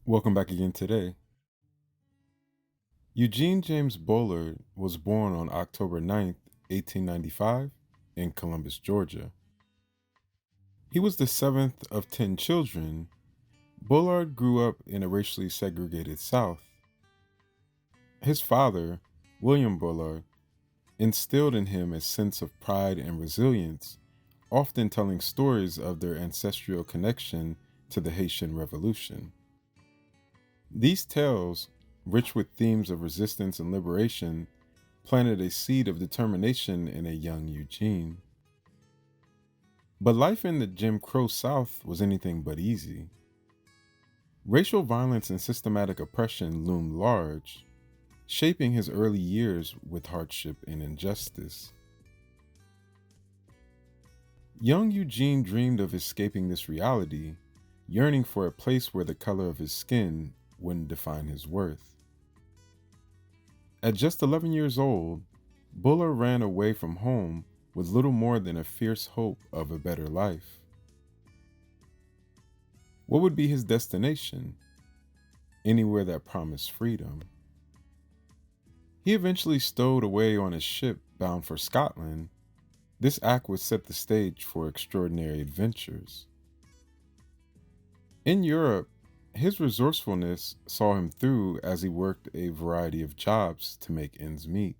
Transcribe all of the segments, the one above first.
Welcome back again today. Eugene James Bullard was born on October 9th, 1895, in Columbus, Georgia. He was the seventh of 10 children. Bullard grew up in a racially segregated South. His father, William Bullard, instilled in him a sense of pride and resilience, often telling stories of their ancestral connection to the Haitian Revolution. These tales, rich with themes of resistance and liberation, planted a seed of determination in a young Eugene. But life in the Jim Crow South was anything but easy. Racial violence and systematic oppression loomed large, shaping his early years with hardship and injustice. Young Eugene dreamed of escaping this reality, yearning for a place where the color of his skin wouldn't define his worth. At just 11 years old, Bullard ran away from home with little more than a fierce hope of a better life. What would be his destination? Anywhere that promised freedom. He eventually stowed away on a ship bound for Scotland. This act would set the stage for extraordinary adventures. In Europe, his resourcefulness saw him through as he worked a variety of jobs to make ends meet.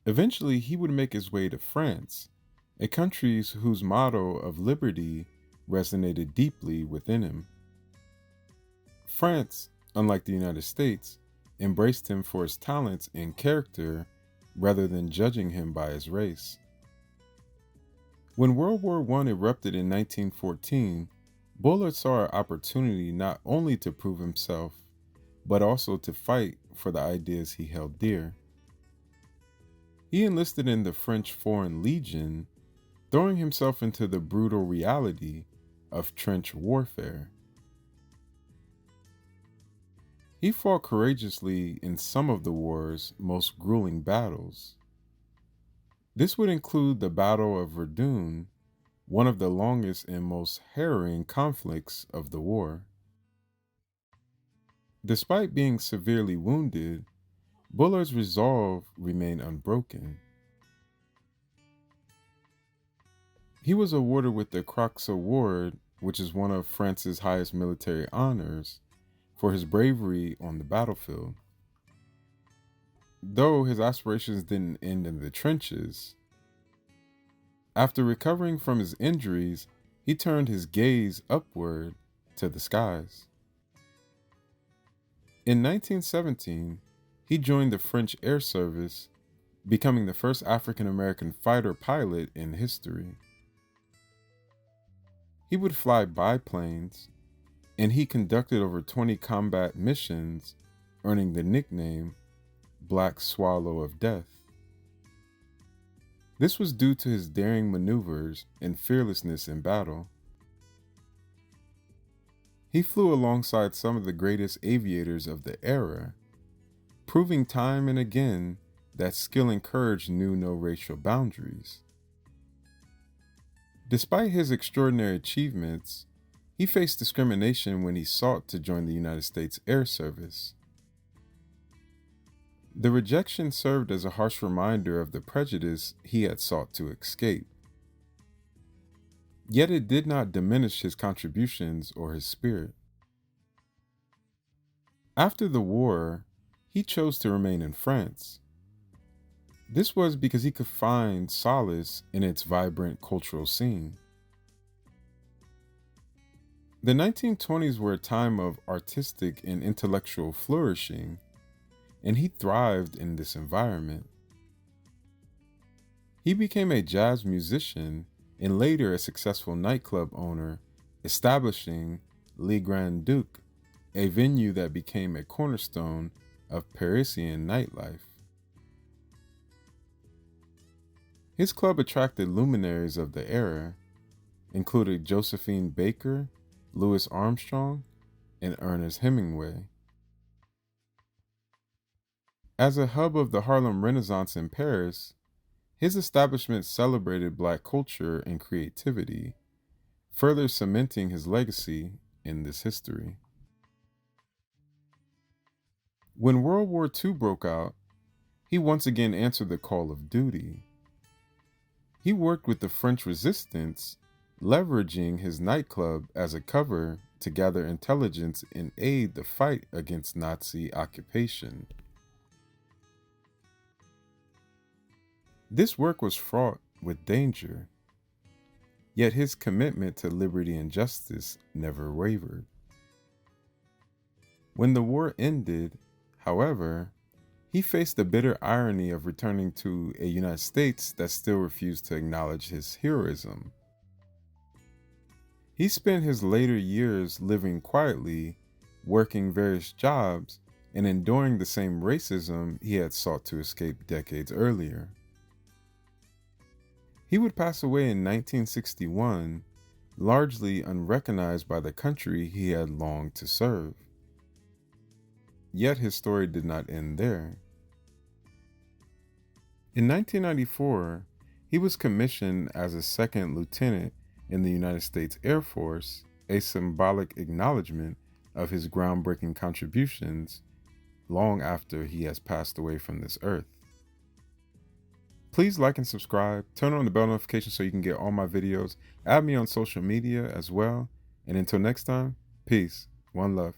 Eventually, he would make his way to France, a country whose motto of liberty resonated deeply within him. France, unlike the United States, embraced him for his talents and character rather than judging him by his race. When World War I erupted in 1914, Bullard saw an opportunity not only to prove himself, but also to fight for the ideas he held dear. He enlisted in the French Foreign Legion, throwing himself into the brutal reality of trench warfare. He fought courageously in some of the war's most grueling battles. This would include the Battle of Verdun, one of the longest and most harrowing conflicts of the war. Despite being severely wounded, Bullard's resolve remained unbroken. He was awarded with the Croix Award, which is one of France's highest military honors, for his bravery on the battlefield. Though his aspirations didn't end in the trenches, after recovering from his injuries, he turned his gaze upward to the skies. In 1917, he joined the French Air Service, becoming the first African American fighter pilot in history. He would fly biplanes, and he conducted over 20 combat missions, earning the nickname Black Swallow of Death. This was due to his daring maneuvers and fearlessness in battle. He flew alongside some of the greatest aviators of the era, proving time and again that skill and courage knew no racial boundaries. Despite his extraordinary achievements, he faced discrimination when he sought to join the United States Air Service. The rejection served as a harsh reminder of the prejudice he had sought to escape. Yet it did not diminish his contributions or his spirit. After the war, he chose to remain in France. This was because he could find solace in its vibrant cultural scene. The 1920s were a time of artistic and intellectual flourishing, and he thrived in this environment. He became a jazz musician and later a successful nightclub owner, establishing Le Grand Duc, a venue that became a cornerstone of Parisian nightlife. His club attracted luminaries of the era, including Josephine Baker, Louis Armstrong, and Ernest Hemingway. As a hub of the Harlem Renaissance in Paris, his establishment celebrated Black culture and creativity, further cementing his legacy in this history. When World War II broke out, he once again answered the call of duty. He worked with the French resistance, leveraging his nightclub as a cover to gather intelligence and aid the fight against Nazi occupation. This work was fraught with danger, yet his commitment to liberty and justice never wavered. When the war ended, however, he faced the bitter irony of returning to a United States that still refused to acknowledge his heroism. He spent his later years living quietly, working various jobs, and enduring the same racism he had sought to escape decades earlier. He would pass away in 1961, largely unrecognized by the country he had longed to serve. Yet his story did not end there. In 1994, he was commissioned as a second lieutenant in the United States Air Force, a symbolic acknowledgement of his groundbreaking contributions long after he has passed away from this earth. Please like and subscribe, turn on the bell notification so you can get all my videos, add me on social media as well, and until next time, peace, one love.